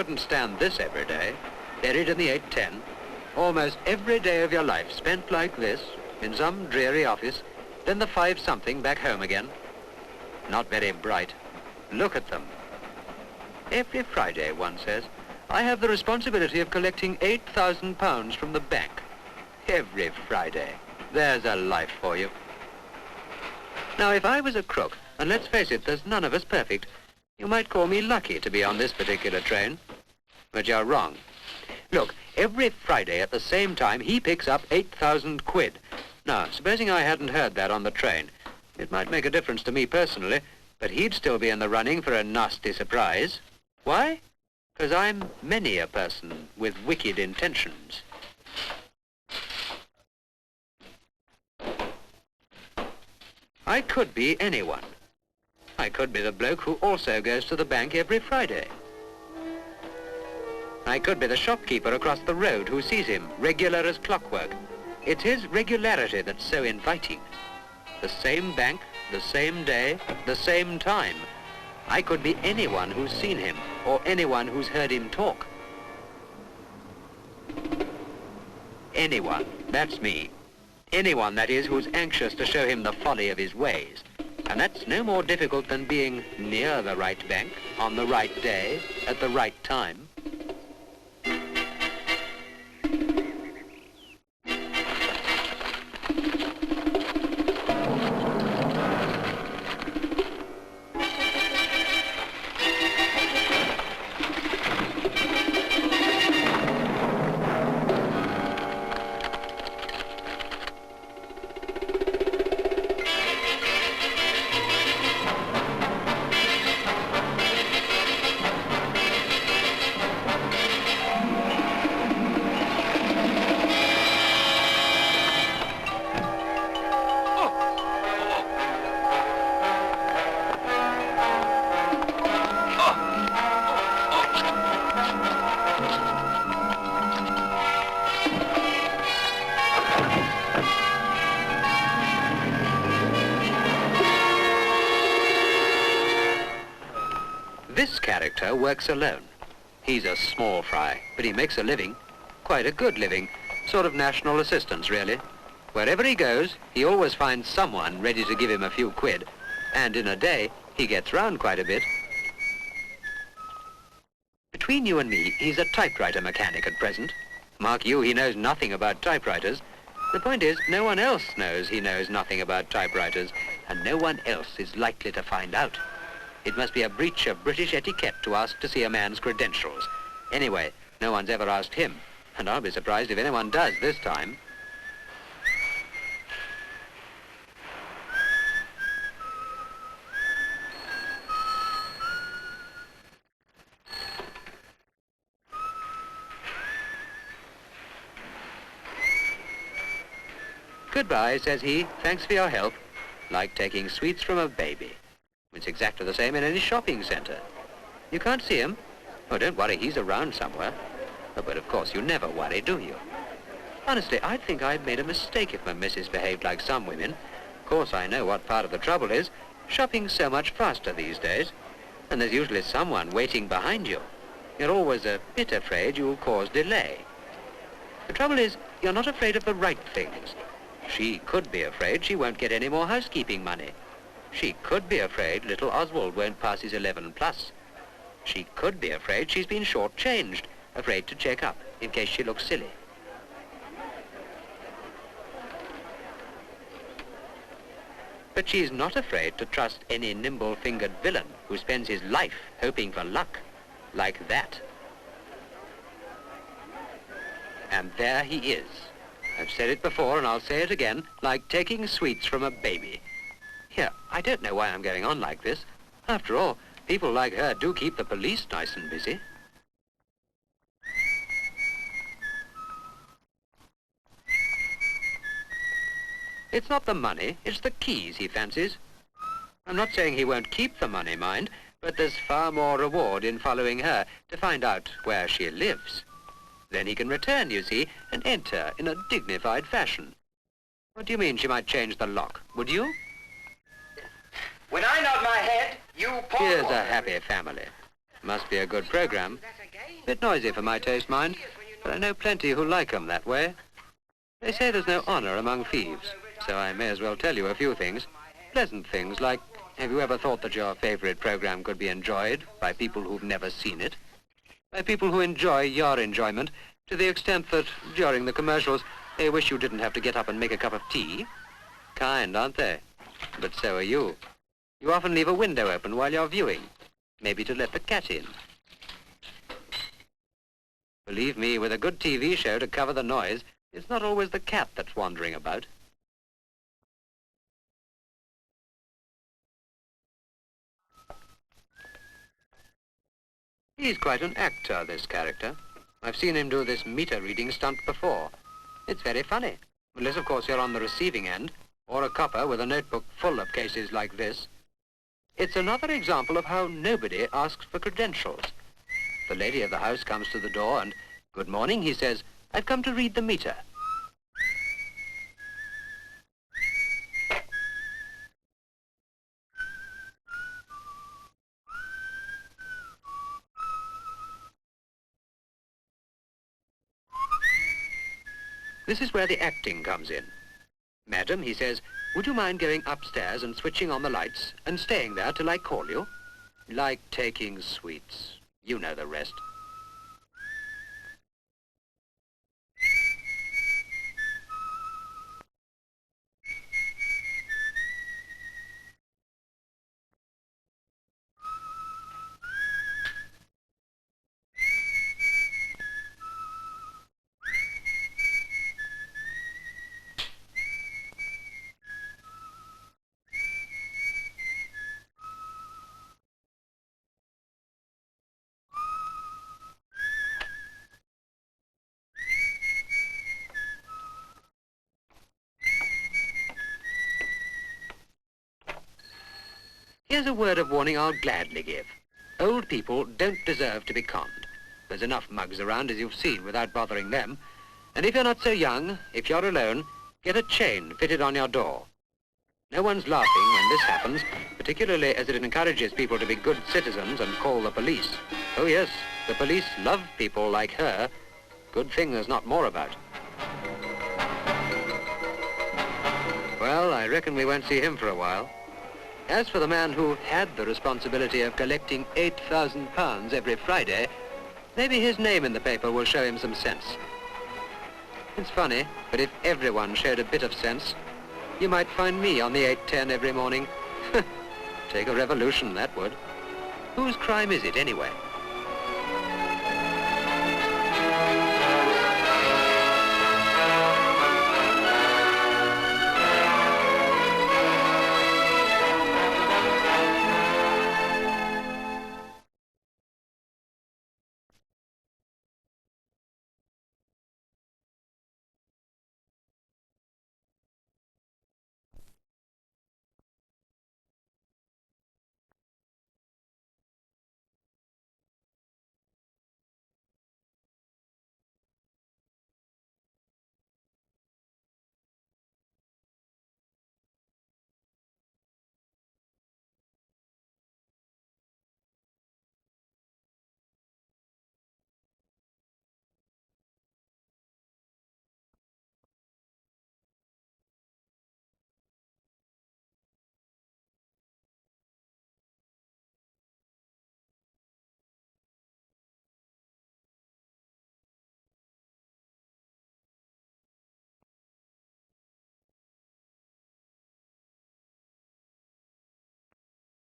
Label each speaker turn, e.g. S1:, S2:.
S1: couldn't stand this every day. Buried in the 810. Almost every day of your life spent like this, in some dreary office, then the 5-something back home again. Not very bright. Look at them. Every Friday, one says, I have the responsibility of collecting £8,000 from the bank. Every Friday. There's a life for you. Now, if I was a crook, and let's face it, there's none of us perfect, you might call me lucky to be on this particular train. But you're wrong. Look, every Friday at the same time, he picks up 8,000 quid. Now, supposing I hadn't heard that on the train, it might make a difference to me personally, but he'd still be in the running for a nasty surprise. Why? Because I'm many a person with wicked intentions. I could be anyone. I could be the bloke who also goes to the bank every Friday. I could be the shopkeeper across the road who sees him, regular as clockwork. It's his regularity that's so inviting. The same bank, the same day, the same time. I could be anyone who's seen him, or anyone who's heard him talk. Anyone, that's me. Anyone, that is, who's anxious to show him the folly of his ways. And that's no more difficult than being near the right bank, on the right day, at the right time. This character works alone. He's a small fry, but he makes a living. Quite a good living. Sort of national assistance, really. Wherever he goes, he always finds someone ready to give him a few quid. And in a day, he gets round quite a bit. Between you and me, he's a typewriter mechanic at present. Mark you, he knows nothing about typewriters. The point is, no one else knows he knows nothing about typewriters, and no one else is likely to find out. It must be a breach of British etiquette to ask to see a man's credentials. Anyway, no one's ever asked him, and I'll be surprised if anyone does this time. Goodbye, says he. Thanks for your help. Like taking sweets from a baby. It's exactly the same in any shopping centre. You can't see him? Oh, don't worry, he's around somewhere. Oh, but of course you never worry, do you? Honestly, I think I'd made a mistake if my missus behaved like some women. Of course, I know what part of the trouble is. Shopping's so much faster these days. And there's usually someone waiting behind you. You're always a bit afraid you'll cause delay. The trouble is, you're not afraid of the right things. She could be afraid she won't get any more housekeeping money. She could be afraid little Oswald won't pass his 11 plus. She could be afraid she's been short-changed, afraid to check up in case she looks silly. But she's not afraid to trust any nimble-fingered villain who spends his life hoping for luck, like that. And there he is. I've said it before and I'll say it again, like taking sweets from a baby. Here, I don't know why I'm going on like this. After all, people like her do keep the police nice and busy. It's not the money, it's the keys he fancies. I'm not saying he won't keep the money, mind, but there's far more reward in following her to find out where she lives. Then he can return, you see, and enter in a dignified fashion. What do you mean she might change the lock? Would you? When I nod my head, you pour. Here's a happy family. Must be a good program. Bit noisy for my taste, mind, but I know plenty who like 'em that way. They say there's no honor among thieves, so I may as well tell you a few things. Pleasant things like, have you ever thought that your favorite program could be enjoyed by people who've never seen it? By people who enjoy your enjoyment to the extent that during the commercials they wish you didn't have to get up and make a cup of tea? Kind, aren't they? But so are you. You often leave a window open while you're viewing, maybe to let the cat in. Believe me, with a good TV show to cover the noise, it's not always the cat that's wandering about. He's quite an actor, this character. I've seen him do this meter reading stunt before. It's very funny, unless of course you're on the receiving end, or a copper with a notebook full of cases like this. It's another example of how nobody asks for credentials. The lady of the house comes to the door and, "Good morning," he says, "I've come to read the meter." This is where the acting comes in. "Madam," he says, "would you mind going upstairs and switching on the lights and staying there till I call you?" Like taking sweets. You know the rest. Here's a word of warning I'll gladly give. Old people don't deserve to be conned. There's enough mugs around, as you've seen, without bothering them. And if you're not so young, if you're alone, get a chain fitted on your door. No one's laughing when this happens, particularly as it encourages people to be good citizens and call the police. Oh yes, the police love people like her. Good thing there's not more about. Well, I reckon we won't see him for a while. As for the man who had the responsibility of collecting £8,000 every Friday, maybe his name in the paper will show him some sense. It's funny, but if everyone showed a bit of sense, you might find me on the 8:10 every morning. Take a revolution, that would. Whose crime is it, anyway?